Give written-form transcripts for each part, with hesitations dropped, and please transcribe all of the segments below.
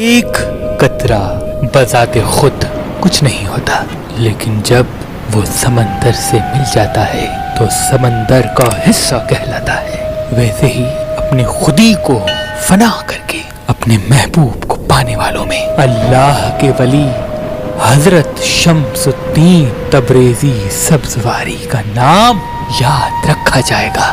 ایک قطرہ بذات خود کچھ نہیں ہوتا، لیکن جب وہ سمندر سے مل جاتا ہے تو سمندر کا حصہ کہلاتا ہے۔ ویسے ہی اپنی خودی کو فنا کر کے اپنے محبوب کو پانے والوں میں اللہ کے ولی حضرت شمس الدین تبریزی سبزواری کا نام یاد رکھا جائے گا۔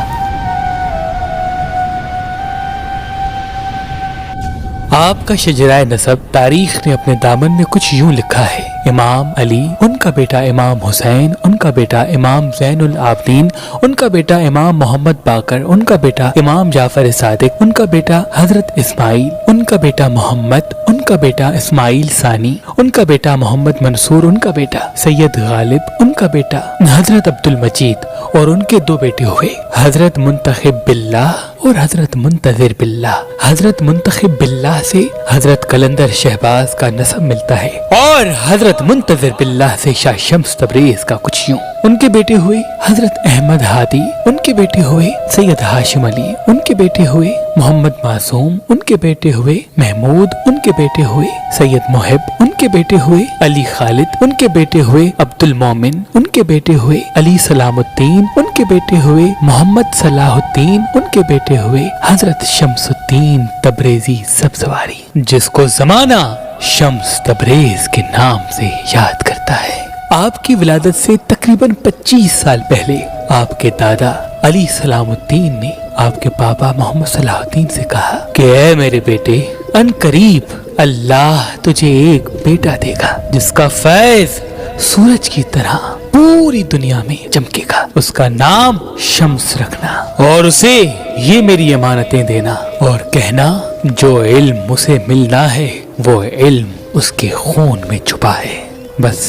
آپ کا شجرہ نسب تاریخ نے اپنے دامن میں کچھ یوں لکھا ہے: امام علی، ان کا بیٹا امام حسین، ان کا بیٹا امام زین العابدین، ان کا بیٹا امام محمد باقر، ان کا بیٹا امام جعفر صادق، ان کا بیٹا حضرت اسماعیل، ان کا بیٹا محمد، ان کا بیٹا اسماعیل ثانی، ان کا بیٹا محمد منصور، ان کا بیٹا سید غالب، ان کا بیٹا حضرت عبد المجید، اور ان کے دو بیٹے ہوئے حضرت منتخب باللہ اور حضرت منتظر باللہ۔ حضرت منتخب باللہ سے حضرت قلندر شہباز کا نسب ملتا ہے، اور حضرت منتظر باللہ سے شاہ شمس تبریز کا کچھ یوں۔ ان کے بیٹے ہوئے حضرت احمد ہادی، ان کے بیٹے ہوئے سید ہاشم علی، ان کے بیٹے ہوئے محمد معصوم، ان کے بیٹے ہوئے محمود، ان کے بیٹے ہوئے سید محب، ان کے بیٹے ہوئے علی خالد، ان کے بیٹے ہوئے عبد المومن، ان کے بیٹے ہوئے علی سلام الدین، ان کے بیٹے ہوئے محمد صلاح الدین، ان کے بیٹے ہوئے حضرت شمس الدین تبریزی سبزواری، جس کو زمانہ شمس تبریز کے نام سے یاد کرتا ہے۔ آپ کی ولادت سے تقریباً 25 سال پہلے آپ کے دادا علی سلام الدین نے آپ کے بابا محمد صلاح الدین سے کہا کہ اے میرے بیٹے، ان قریب اللہ تجھے ایک بیٹا دے گا جس کا فیض سورج کی طرح پوری دنیا میں چمکے گا، اس کا نام شمس رکھنا، اور اسے یہ میری امانتیں دینا اور کہنا جو علم اسے ملنا ہے وہ علم اس کے خون میں چھپا ہے۔ بس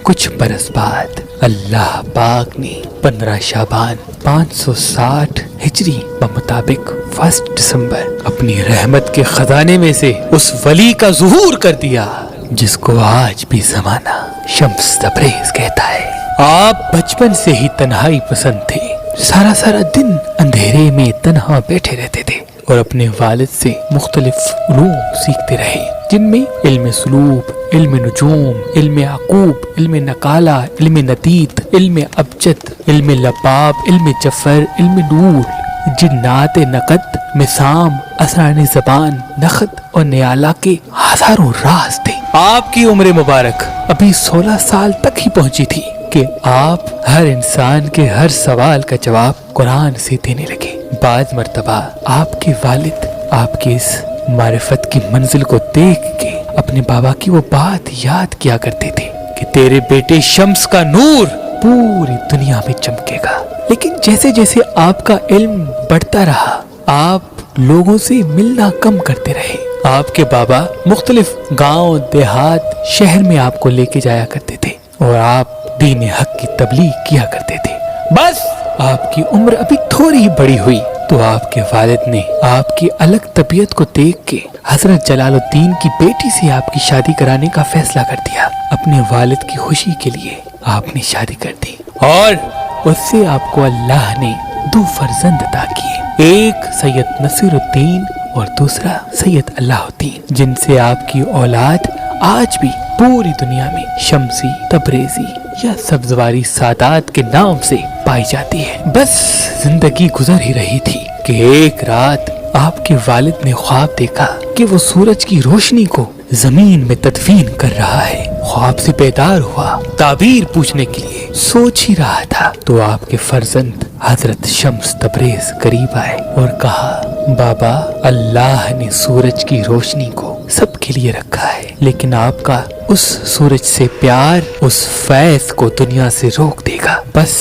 کچھ برس بعد اللہ پاک نے 15 شعبان 560 ہجری بمطابق 1 دسمبر اپنی رحمت کے خزانے میں سے اس ولی کا ظہور کر دیا جس کو آج بھی زمانہ شمس تبریز کہتا ہے۔ آپ بچپن سے ہی تنہائی پسند تھے، سارا دن اندھیرے میں تنہا بیٹھے رہتے تھے اور اپنے والد سے مختلف علوم سیکھتے رہے، جن میں علم سلوک، علم نجوم، علم عقوب، علم نقالہ، علم ندید، علم ابجد، علم لباب، علم جفر، علم نور، جنات نقد، مسام، اسرار زبان، نخد اور نیالہ کے ہزاروں راز تھے۔ آپ کی عمر مبارک ابھی 16 سال تک ہی پہنچی تھی کہ آپ ہر انسان کے ہر سوال کا جواب قرآن سے دینے لگے۔ بعض مرتبہ آپ کے والد آپ کی اس معرفت کی منزل کو دیکھ کے اپنے بابا کی وہ بات یاد کیا کرتے تھے کہ تیرے بیٹے شمس کا نور پوری دنیا میں چمکے گا۔ لیکن جیسے جیسے آپ کا علم بڑھتا رہا، آپ لوگوں سے ملنا کم کرتے رہے۔ آپ کے بابا مختلف گاؤں، دیہات، شہر میں آپ کو لے کے جایا کرتے تھے اور آپ دین حق کی تبلیغ کیا کرتے تھے۔ بس آپ کی عمر ابھی تھوڑی ہی بڑی ہوئی تو آپ کے والد نے آپ کی الگ طبیعت کو دیکھ کے حضرت جلال الدین کی بیٹی سے آپ کی شادی کرانے کا فیصلہ کر دیا۔ اپنے والد کی خوشی کے لیے آپ نے شادی کر دی اور اس سے آپ کو اللہ نے 2 فرزند عطا کیے، ایک سید نصیر الدین اور دوسرا سید اللہ الدین، جن سے آپ کی اولاد آج بھی پوری دنیا میں شمسی، تبریزی یا سبزواری سادات کے نام سے پائی جاتی ہے۔ بس زندگی گزر ہی رہی تھی کہ ایک رات آپ کے والد نے خواب دیکھا کہ وہ سورج کی روشنی کو زمین میں تدفین کر رہا ہے۔ خواب سے بیدار ہوا، تعبیر پوچھنے کے لیے سوچ ہی رہا تھا تو آپ کے فرزند حضرت شمس تبریز قریب آئے اور کہا، بابا، اللہ نے سورج کی روشنی کو سب کے لیے رکھا ہے، لیکن آپ کا اس سورج سے پیار اس فیض کو دنیا سے روک دے گا۔ بس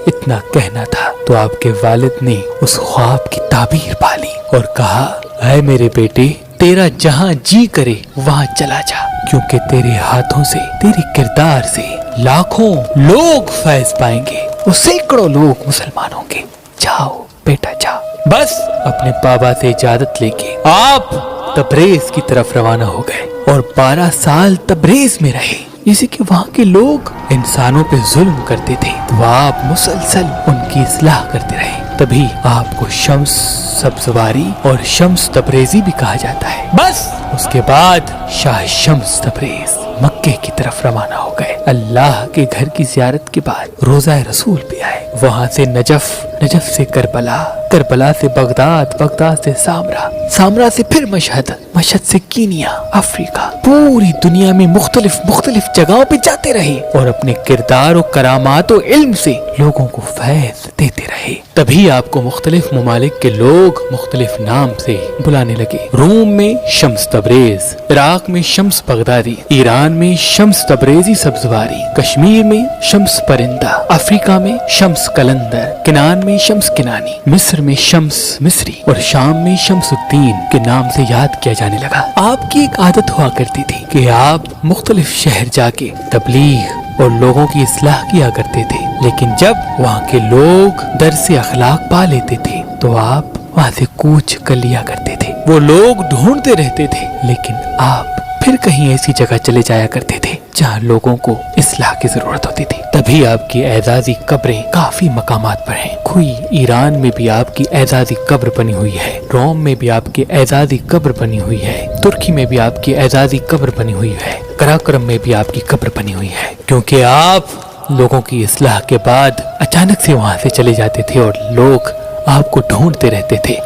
اتنا کہنا تھا تو آپ کے والد نے اس خواب کی تعبیر پالی اور کہا، اے میرے بیٹے، تیرا جہاں جی کرے وہاں چلا جا، کیونکہ تیرے ہاتھوں سے، تیرے کردار سے لاکھوں لوگ فیض پائیں گے اور سینکڑوں لوگ مسلمان ہوں گے۔ جاؤ بیٹا جاؤ۔ بس اپنے بابا سے اجازت لے کے آپ تبریز کی طرف روانہ ہو گئے اور 12 سال تبریز میں رہے۔ جیسے کہ وہاں کے لوگ انسانوں پہ ظلم کرتے تھے تو آپ مسلسل ان کی اصلاح کرتے رہے तभी आपको शम्स सब्जवारी और शम्स तबरेजी भी कहा जाता है। बस उसके बाद शाह शम्स तबरेज मक्के की तरफ रवाना हो गए। अल्लाह के घर की ज़ियारत के बाद रोज़ा रसूल भी आए। वहाँ से नजफ, नजफ से करबला, करबला से बगदाद, बगदाद से सामरा, सामरा से फिर मशहद, मशहद से कीनिया, अफ्रीका, पूरी दुनिया में मुख्तलिफ जगहों पे जाते रहे और अपने किरदार और करामात और इल्म से लोगों को फैज़ देते रहे। तभी आपको मुख्तलिफ ममालिक के लोग मुख्तलिफ नाम से बुलाने लगे। रोम में शम्स तबरेज, इराक में शम्स बगदादी, ईरान में शम्स तबरेजी सब्जवारी, कश्मीर में शम्स परिंदा, अफ्रीका में शम्स कलंदर, किनान में शम्स किनानी, मिस्र में शम्स मिस्री और शाम में शम्सुद्दीन के नाम से याद किया जाने लगा। आपकी एक आदत हुआ करती थी कि आप मुख्तलिफ शहर जाके तबलीग और लोगों की इस्लाह किया करते थे, लेकिन जब वहाँ के लोग दर्स अखलाक पा लेते थे तो आप वहाँ से कूच कर लिया करते थे। वो लोग ढूंढते रहते थे, लेकिन आप फिर कहीं ऐसी जगह चले जाया करते थे जहाँ लोगों को इस्लाह की जरूरत होती थी। तभी आपकी एजाजी कब्रें काफी मकामात पर हैं। खुई ईरान में भी आपकी एजाजी कब्र बनी हुई है, रोम में भी आपकी एजाजी कब्र बनी हुई है, तुर्की में भी आपकी एजाजी कब्र बनी हुई है, कराक्रम में भी आपकी कब्र बनी हुई है, क्योंकि आप लोगों की इस्लाह के बाद अचानक से वहाँ से चले जाते थे और लोग आपको ढूंढते रहते थे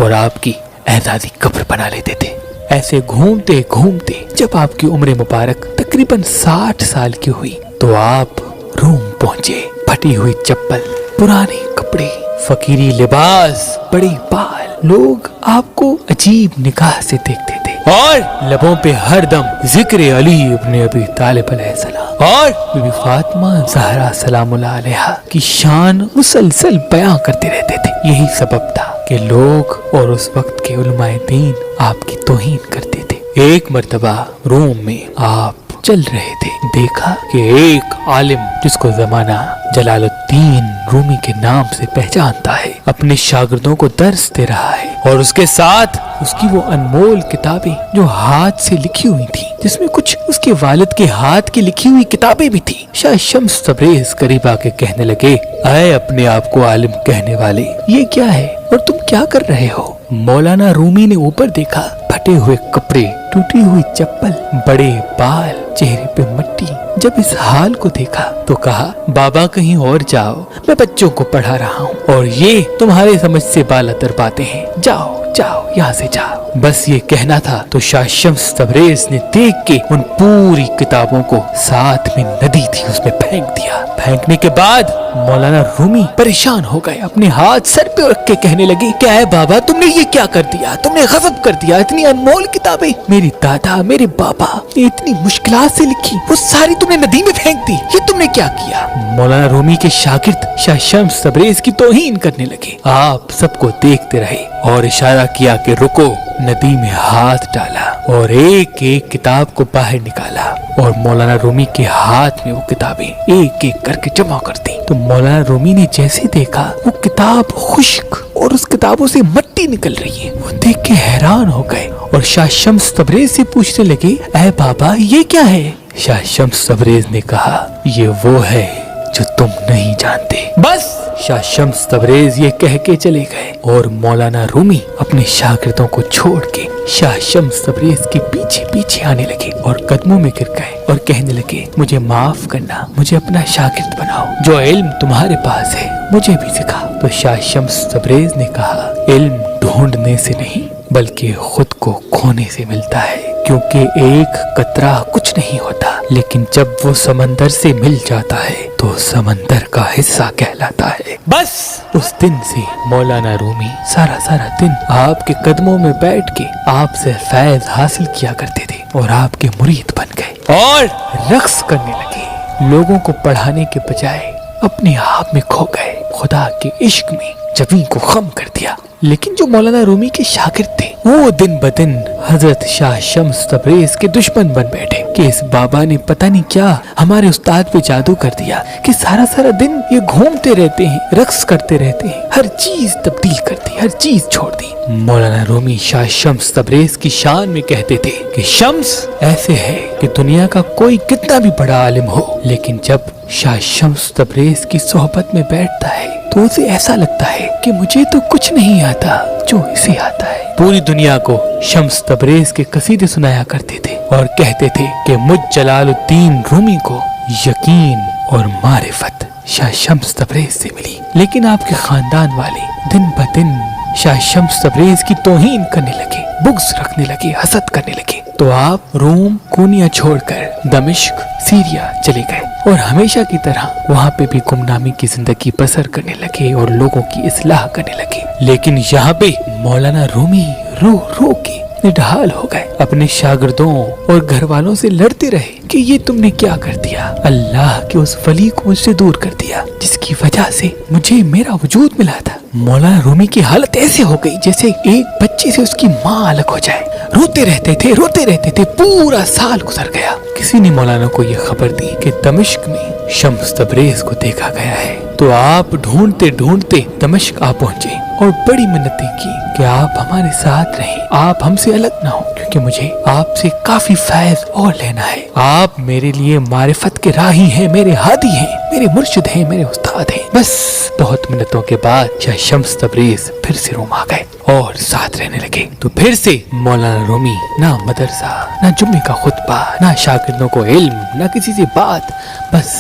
और आपकी एजाजी कब्र बना लेते थे। ऐसे घूमते घूमते जब आपकी उम्र मुबारक तकरीबन 60 साल की हुई तो आप रोम पहुंचे। फटी हुई चप्पल, पुराने कपड़े, फकीरी लिबास, बड़े बाल, लोग आपको अजीब निगाह से देखते थे और लबों पे हरदम जिक्र अली इब्न अबी तालिब अलैहिस्सलाम और बीबी फातिमा ज़हरा सलामुल्लाह अलैहा की शान मुसलसल बयां करते रहते थे। यही सबब था कि लोग और उस वक्त के उलमाए दीन आपकी तौहीन करते थे। एक मर्तबा रोम में आप चल रहे थे, देखा कि एक आलिम जिसको जमाना जलालुद्दीन रूमी के नाम से पहचानता है, अपने शागिर्दों को दर्स दे रहा है और उसके साथ उसकी वो अनमोल किताबें जो हाथ से लिखी हुई थी, जिसमें कुछ उसके वालिद के हाथ की लिखी हुई किताबें भी थी। शाह शम्स तबरेज करीब आके कहने लगे, आए अपने आप को आलिम कहने वाले, ये क्या है और तुम क्या कर रहे हो? मौलाना रूमी ने ऊपर देखा, फटे हुए कपड़े, टूटी हुई चप्पल, बड़े बाल, चेहरे पे मट्टी। जब इस हाल को देखा तो कहा, बाबा कहीं और जाओ, मैं बच्चों को पढ़ा रहा हूँ और ये तुम्हारे समझ से बालातर बातें हैं, जाओ जाओ यहाँ से जाओ। बस ये कहना था तो शाह शम्स तबरेज ने देख के उन पूरी किताबों को साथ में नदी थी उसमें फेंक दिया। फेंकने के बाद मौलाना रूमी परेशान हो गए, अपने हाथ सर पे रख के कहने लगे, क्या है बाबा, तुमने ये क्या कर दिया? तुमने गजब कर दिया। इतनी अनमोल किताबें मेरे दादा मेरे बाबा ने इतनी मुश्किलात से लिखी, वो सारी तुमने नदी में फेंक दी, ये तुमने क्या किया? मौलाना रूमी के शागिर्द शाह शम्स तबरेज की तौहीन करने लगे। आप सबको देखते रहे और इशारा किया कि रुको। नदी में हाथ डाला और एक एक किताब को बाहर निकाला और मौलाना रूमी के हाथ में वो किताबें एक एक करके जमा कर दी। तो मौलाना रूमी ने जैसे देखा वो किताब खुश्क और उस किताबों से मट्टी निकल रही है, वो देख के हैरान हो गए और शाह शम्स तबरेज से पूछने लगे, ऐ बाबा ये क्या है? शाह शम्स तबरेज ने कहा, ये वो है जो तुम नहीं जानते। बस शाह शम्स तबरेज ये कह के चले गए और मौलाना रूमी अपने शागिर्दों को छोड़ के शाह शम्स तबरेज के पीछे पीछे आने लगे और कदमों में गिर गए और कहने लगे, मुझे माफ करना, मुझे अपना शागिर्द बनाओ, जो इल्म तुम्हारे पास है मुझे भी सिखा। तो शाह शम्स तबरेज ने कहा, इल्म ढूंढने से नहीं बल्कि खुद को खोने से मिलता है, क्योंकि एक कतरा कुछ नहीं होता, लेकिन जब वो समंदर से मिल जाता है तो समंदर का हिस्सा कहलाता है। बस उस दिन से मौलाना रूमी सारा दिन आपके कदमों में बैठ के आपसे फैज हासिल किया करते थे और आपके मुरीद बन गए और रक्स करने लगे। लोगों को पढ़ाने के बजाय अपने आप में खो गए, खुदा के इश्क में जबीं को खम कर दिया। लेकिन जो मौलाना रूमी के शागिर्द थे वो दिन ब दिन हजरत शाह शम्स तबरेज के दुश्मन बन बैठे कि इस बाबा ने पता नहीं क्या हमारे उस्ताद पे जादू कर दिया कि सारा दिन ये घूमते रहते हैं, रक्स करते रहते हैं, हर चीज तब्दील कर दी, हर चीज छोड़ दी। मौलाना रूमी शाह शम्स तबरेज की शान में कहते थे कि शम्स ऐसे है कि दुनिया का कोई कितना भी बड़ा आलिम हो, लेकिन जब शाह शम्स तबरेज की सोहबत में बैठता है तो उसे ऐसा लगता है कि मुझे तो कुछ नहीं आता जो इसे आता है। पूरी दुनिया को शम्स तबरेज के कसीदे सुनाया करते थे और कहते थे कि मुझ जलालुद्दीन रूमी को यकीन और मारिफत शाह शम्स तबरेज से मिली। लेकिन आपके खानदान वाले दिन ब दिन शाह शम्स तबरेज की तौहीन करने लगे, बुग़्ज़ रखने लगे, हसद करने लगे। तो आप रोम कोनिया छोड़कर दमिश्क सीरिया चले गए और हमेशा की तरह वहाँ पे भी गुमनामी की जिंदगी बसर करने लगे और लोगों की इस्लाह करने लगे। लेकिन यहाँ पे मौलाना रूमी रो रो के निढाल हो गए, अपने शागिर्दों और घर वालों से लड़ते रहे कि ये तुमने क्या कर दिया, अल्लाह के उस वली को मुझसे दूर कर दिया जिसकी वजह से मुझे मेरा वजूद मिला था। मौलाना रूमी की हालत ऐसे हो गई जैसे एक बच्चे से उसकी माँ अलग हो जाए। रोते रहते थे, पूरा साल गुजर गया। किसी ने मौलाना को ये खबर दी कि दमिश्क में शम्स तबरेज को देखा गया है। तो आप ढूंढते ढूंढते दमिश्क आ पहुंचे और बड़ी मिन्नतें की कि आप हमारे साथ रहें, आप हमसे अलग ना हो, क्योंकि मुझे आपसे काफी फैज़ और लेना है। आप मेरे लिए मारिफत के राही हैं, मेरे हादी हैं, मेरे मुर्शिद हैं, मेरे उस्ताद हैं। बस बहुत मिन्नतों के बाद शाह शम्स तबरेज फिर से रोम आ गए और साथ रहने लगे। तो फिर से मौलाना रूमी ना मदरसा, ना जुम्मे का खुतबा, ना शागिर्दों को इल्म, ना किसी से बात, बस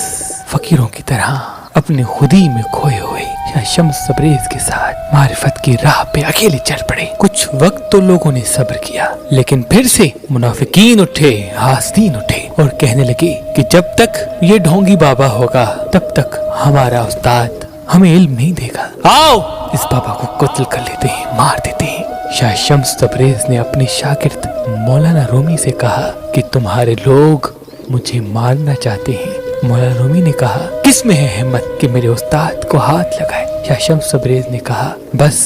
फकीरों की तरह अपने खुदी में खोए हुए शाह शम्स तबरेज के साथ मारिफत की राह पे अकेले चल पड़े। कुछ वक्त तो लोगों ने सब्र किया, लेकिन फिर से मुनाफिकीन उठे, हासदीन उठे और कहने लगे कि जब तक ये ढोंगी बाबा होगा तब तक हमारा उस्ताद हमें इल्म नहीं देगा। आओ इस बाबा को कत्ल कर लेते हैं, मार देते हैं। शाह शम्स तबरेज ने अपने शागिर्द मौलाना रूमी से कहा कि तुम्हारे लोग मुझे मारना चाहते हैं। मौलाना रूमी ने कहा किस में है हिम्मत कि मेरे उस्ताद को हाथ लगाए। शाह शम्स तबरेज ने कहा बस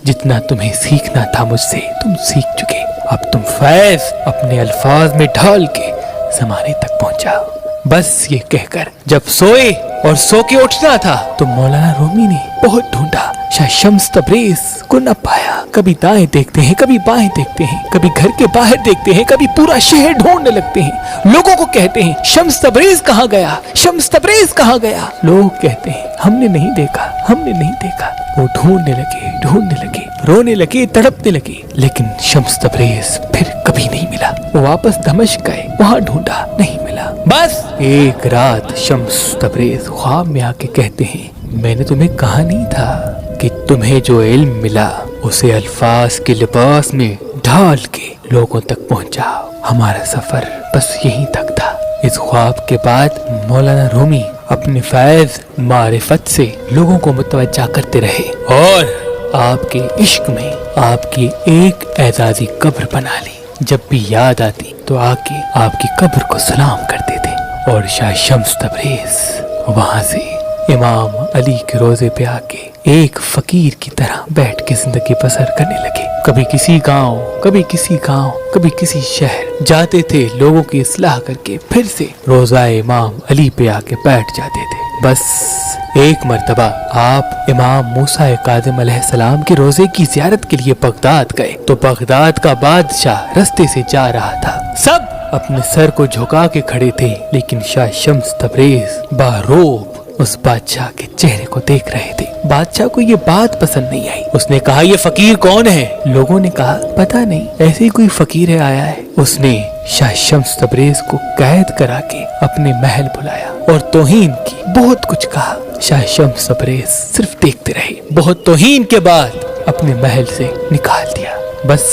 जितना तुम्हें सीखना था मुझसे तुम सीख चुके, अब तुम फैज़ अपने अल्फाज में ढाल के ज़माने तक पहुंचाओ। बस ये कहकर जब सोए और सो के उठना था तो मौलाना रूमी ने बहुत ढूंढा, शाह शम्स तबरेज को न पाया। कभी दाएं देखते हैं, कभी बाएं देखते हैं, कभी घर के बाहर देखते हैं, कभी पूरा शहर ढूंढने लगते हैं। लोगों को कहते हैं शम्स तबरेज कहाँ गया, शम्स तबरेज कहाँ गया। लोग कहते हैं हमने नहीं देखा, हमने नहीं देखा। वो ढूंढने लगे, रोने लगे, तड़पने लगे, लेकिन शम्स तबरेज फिर कभी नहीं मिला। वो वापस दमिश्क गए, वहाँ ढूंढा, नहीं मिला। बस एक रात शम्स तबरेज ख्वाब में आके कहते हैं मैंने तुम्हें कहा नहीं था कि तुम्हें जो इल्म मिला उसे अल्फाज के लिबास में ढाल के लोगों तक पहुंचाओ। हमारा सफर बस यहीं तक था। इस ख्वाब के बाद मौलाना रूमी अपने फैज़ मारिफत से लोगों को मुतवज्जा करते रहे और आपके इश्क में आपकी एक एजाजी कब्र बना ली। जब भी याद आती तो आके आपकी कब्र को सलाम करते थे। और शाह शम्स तबरेज वहां से इमाम अली के रोजे पे आके एक फकीर की तरह बैठ के जिंदगी बसर करने लगे। कभी किसी गांव, कभी किसी गांव, कभी किसी शहर जाते थे, लोगों की इस्लाह करके फिर से रोजा इमाम अली पे आके बैठ जाते थे। बस एक मर्तबा आप इमाम मूसा काज़िम अलैहिस्सलाम के रोजे की ज़ियारत के लिए बगदाद गए तो बगदाद का बादशाह रास्ते से जा रहा था। सब अपने सर को झुका के खड़े थे, लेकिन शाह शम्स तबरेज बारोब उस बादशाह के चेहरे को देख रहे थे। बादशाह को ये बात पसंद नहीं आई। उसने कहा ये फकीर कौन है? लोगों ने कहा पता नहीं, ऐसे ही कोई फकीर है आया है। उसने शाह शम्स तबरेज को कैद करा के अपने महल बुलाया और तौहीन की, बहुत कुछ कहा। शाह शम्स तबरेज सिर्फ देखते रहे। बहुत तौहीन के बाद अपने महल से निकाल दिया। बस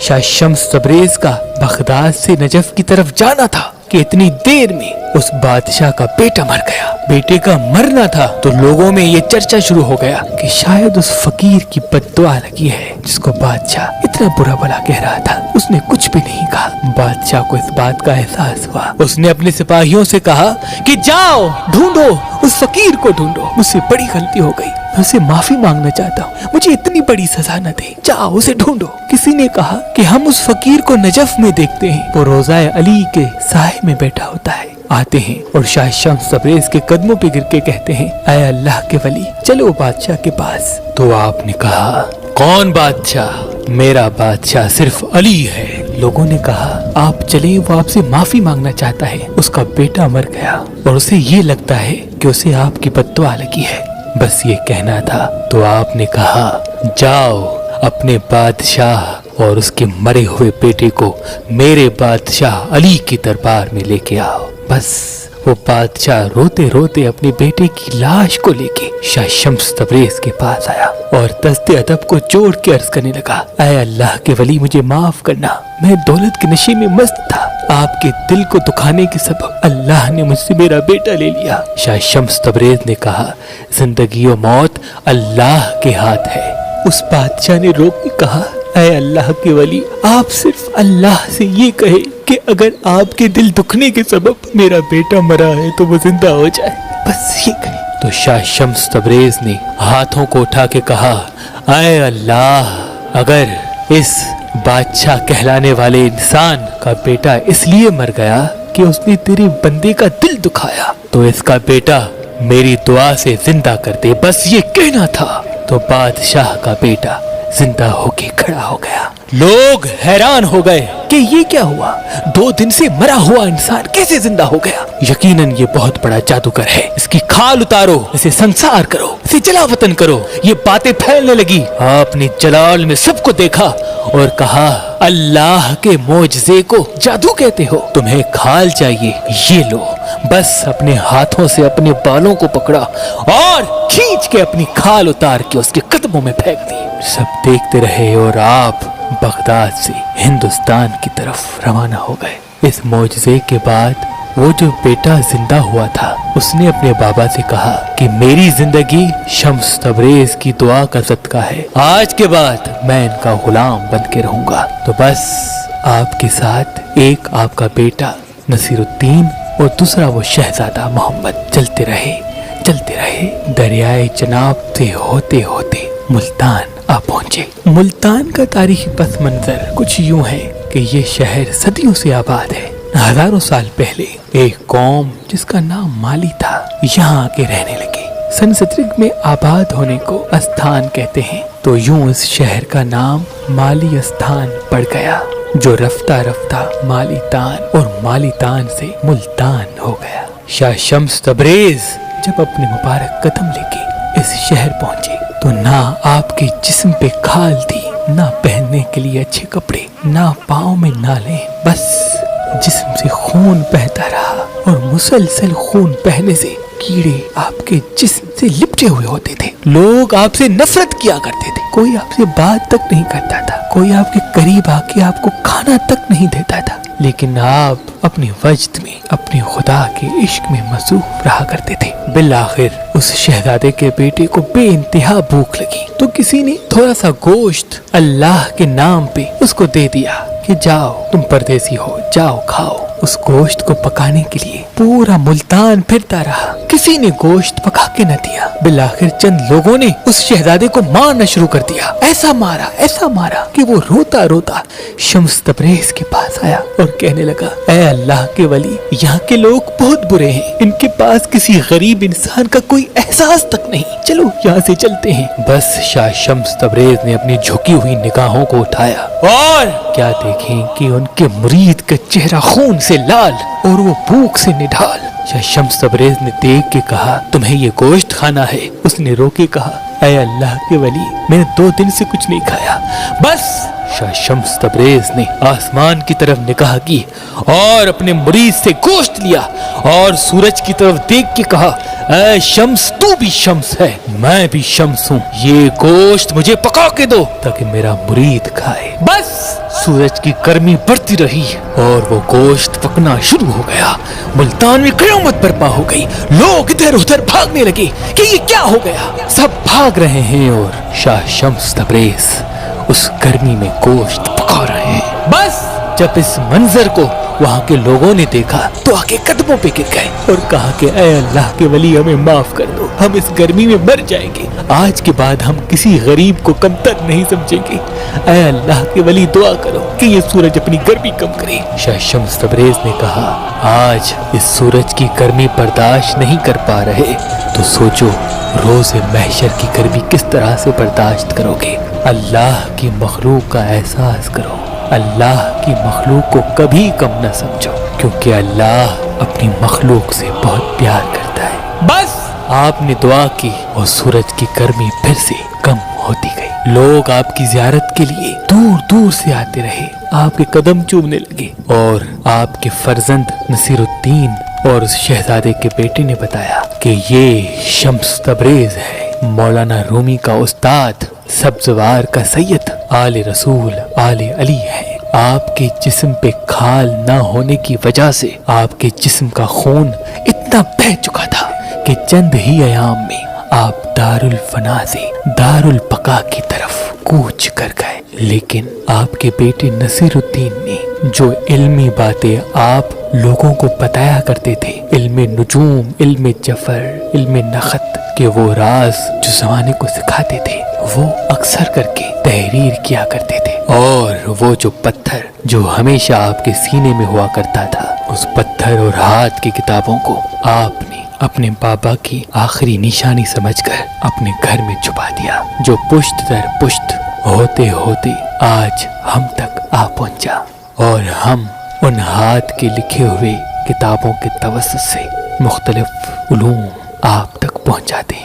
शाह शम्स तबरेज का बगदाद से नजफ की तरफ जाना था कि इतनी देर में उस बादशाह का बेटा मर गया। बेटे का मरना था तो लोगों में ये चर्चा शुरू हो गया कि शायद उस फकीर की बद्दुआ लगी है जिसको बादशाह इतना बुरा भला कह रहा था। उसने कुछ भी नहीं कहा। बादशाह को इस बात का एहसास हुआ। उसने अपने सिपाहियों से कहा कि जाओ ढूंढो, उस फकीर को ढूंढो। मुझसे बड़ी गलती हो गई, मैं उससे माफी मांगना चाहता हूँ, मुझे इतनी बड़ी सजा न दे, जाओ उसे ढूंढो। किसी ने कहा कि हम उस फकीर को नजफ में देखते हैं, वो रोज़ाए अली के साए में बैठा होता है। आते हैं और शाह शम्स तबरेज के कदमों पे गिर के कहते हैं ऐ अल्लाह के वली, चलो बादशाह के पास। तो आपने कहा कौन बादशाह? मेरा बादशाह सिर्फ अली है। लोगों ने कहा आप चले, वो आपसे माफी मांगना चाहता है। उसका बेटा मर गया और उसे ये लगता है कि उसे आपकी बद्दुआ लगी है। बस ये कहना था। तो आपने कहा जाओ अपने बादशाह और उसके मरे हुए बेटे को मेरे बादशाह अली की दरबार में लेके आओ। बस वो बादशाह रोते रोते अपने बेटे की लाश को लेके शाह शम्स तबरेज के पास आया और दस्ते अदब को जोड़ के अर्ज करने लगा, ऐ अल्लाह के वली मुझे माफ करना, मैं दौलत के नशे में मस्त था। आपके दिल को दुखाने के सबब अल्लाह ने मुझसे मेरा बेटा ले लिया। शाह शम्स तबरेज ने कहा, जिंदगी और मौत अल्लाह के हाथ है। उस बादशाह ने रो के कहा, ऐ अल्लाह के वली, आप सिर्फ अल्लाह से ये कहे कि अगर आपके दिल दुखने के सबब मेरा बेटा मरा है तो वो जिंदा हो जाए, बस ये कहे। तो शाह शम्स तबरेज ने हाथों को उठा के कहा, ऐ अल्लाह, अगर इस बादशाह कहलाने वाले इंसान का बेटा इसलिए मर गया कि उसने तेरे बंदे का दिल दुखाया, तो इसका बेटा मेरी दुआ से जिंदा कर दे, बस ये कहना था। तो बादशाह का बेटा जिंदा होके खड़ा हो गया। लोग हैरान हो गए कि ये क्या हुआ, 2 दिन से मरा हुआ इंसान कैसे जिंदा हो गया। यकीनन ये बहुत बड़ा जादूगर है, इसकी खाल उतारो, इसे संसार करो, इसे जलावतन करो। ये बातें फैलने लगी। आपने जलाल में सबको देखा और कहा, अल्लाह के मोजज़े को जादू कहते हो, तुम्हें खाल चाहिए, ये लो। बस अपने हाथों से अपने बालों को पकड़ा और खींच के अपनी खाल उतार के उसके कदमों में फेंक दी। सब देखते रहे और आप बगदाद से हिंदुस्तान की तरफ रवाना हो गए। इस मोजज़े के बाद वो जो बेटा जिंदा हुआ था, उसने अपने बाबा से कहा कि मेरी जिंदगी शम्स तबरेज की दुआ का सदका है, आज के बाद मैं इनका गुलाम बन के रहूंगा। तो बस आपके साथ एक आपका बेटा नसीरुद्दीन और दूसरा वो शहजादा मोहम्मद चलते रहे। दरियाए जनाब से होते होते मुल्तान आ पहुंचे। मुल्तान का तारीखी पस मंजर कुछ यूं है कि ये शहर सदियों से आबाद है। हजारों साल पहले एक कौम जिसका नाम माली था यहाँ आके रहने लगे। संस्कृत में आबाद होने को अस्थान कहते हैं, तो यूं इस शहर का नाम माली अस्थान पड़ गया, जो रफ्ता रफ्ता मालीतान और मालीतान से मुल्तान हो गया। शाह शम्स तबरेज जब अपने मुबारक कदम लेके इस शहर पहुंचे तो ना आपके जिस्म पे खाल थी, ना पहनने के लिए अच्छे कपड़े, ना पाँव में नाले, बस जिस्म से खून बहता रहा और मुसलसल खून बहने से कीड़े आपके जिस्म से लिपटे हुए होते थे। लोग आपसे नफरत किया करते थे, कोई आपसे बात तक नहीं करता था, कोई आपके करीब आके आपको खाना तक नहीं देता था, लेकिन आप अपने वजद में अपने खुदा के इश्क में मसरूफ रहा करते थे। बिलाखिर उस शहजादे के बेटे को बेइंतहा भूख लगी तो किसी ने थोड़ा सा गोश्त अल्लाह के नाम पे उसको दे दिया कि जाओ, तुम परदेसी हो, जाओ खाओ। उस गोश्त को पकाने के लिए पूरा मुल्तान फिरता रहा, किसी ने गोश्त पका के न दिया। बिलाखिर चंद लोगों ने उस शहजादे को मारना शुरू कर दिया, ऐसा मारा कि वो रोता रोता शम्स तबरेज के पास आया और कहने लगा, ऐ अल्लाह के वली, यहाँ के लोग बहुत बुरे हैं, इनके पास किसी गरीब इंसान का कोई एहसास तक नहीं, चलो यहाँ से चलते हैं। बस शाह शम्स तबरेज ने अपनी झुकी हुई निगाहों को उठाया और क्या देखें कि उनके मुरीद का चेहरा खून से लाल और वो भूख से निढाल। शाह शम्स तबरेज ने देख के कहा, तुम्हें ये गोश्त खाना है? उसने रो के कहा, ऐ अल्लाह के वली, मैंने 2 दिन से कुछ नहीं खाया। बस शाह शम्स तबरेज ने आसमान की तरफ निगाह की और अपने मुरीद से गोश्त लिया और सूरज की तरफ देख के कहा, ऐ शम्स, तू भी शम्स है, मैं भी शम्स हूँ, ये गोश्त मुझे पका के दो ताकि मेरा मुरीद खाए। बस सूरज की गर्मी बढ़ती रही और वो गोश्त पकना शुरू हो गया। मुल्तान में क़यामत बर्पा हो गई। लोग इधर उधर भागने लगे कि ये क्या हो गया। सब भाग रहे हैं और शाह शम्स तबरेज उस गर्मी में गोश्त पका रहे हैं। बस जब इस मंजर को वहाँ के लोगों ने देखा तो आके कदमों पे गिर गए और कहा कि ऐ अल्लाह के वली, हमें माफ कर दो, हम इस गर्मी में मर जाएंगे, आज के बाद हम किसी गरीब को कमतर नहीं समझेंगे। ऐ अल्लाह के वली, दुआ करो कि ये सूरज अपनी गर्मी कम करे। शाह शम्स तबरेज ने कहा, आज इस सूरज की गर्मी बर्दाश्त नहीं कर पा रहे तो सोचो रोज़े महशर की गर्मी किस तरह से बर्दाश्त करोगे। अल्लाह की मखलूक का एहसास करो, अल्लाह की मखलूक को कभी कम न समझो, क्योंकि अल्लाह अपनी मखलूक से बहुत प्यार करता है। बस आपने दुआ की और सूरज की गर्मी फिर से कम होती गई। लोग आपकी जियारत के लिए दूर दूर से आते रहे, आपके कदम चूमने लगे और आपके फर्जंद नसीरुद्दीन और उस शहजादे के बेटे ने बताया कि ये शम्स तबरेज है, मौलाना रूमी का उस्ताद, सब्जवार का सैयद, आले रसूल आले अली है। आपके जिस्म पे खाल ना होने की वजह से आपके जिस्म का खून इतना बह चुका था कि चंद ही अयाम में आप दारुल फना से दारुल बका की तरफ कूच कर गए। लेकिन आपके बेटे नसीरुद्दीन ने जो इल्मी बातें आप लोगों को बताया करते थे, इल्मे नुजूम, इल्मे जफर, इल्मे नखत के वो राज जो जमाने को सिखाते थे, वो अक्सर करके तहरीर किया करते थे। और वो जो पत्थर जो हमेशा आपके सीने में हुआ करता था, उस पत्थर और हाथ की किताबों को आपने अपने बाबा की आखिरी निशानी समझकर अपने घर में छुपा दिया, जो पुश्त दर पुश्त होते होते आज हम तक आ पहुंचा। और हम उन हाथ के लिखे हुए किताबों के तवस्सुत से मुख्तलिफ उलूम आप तक पहुंचाते।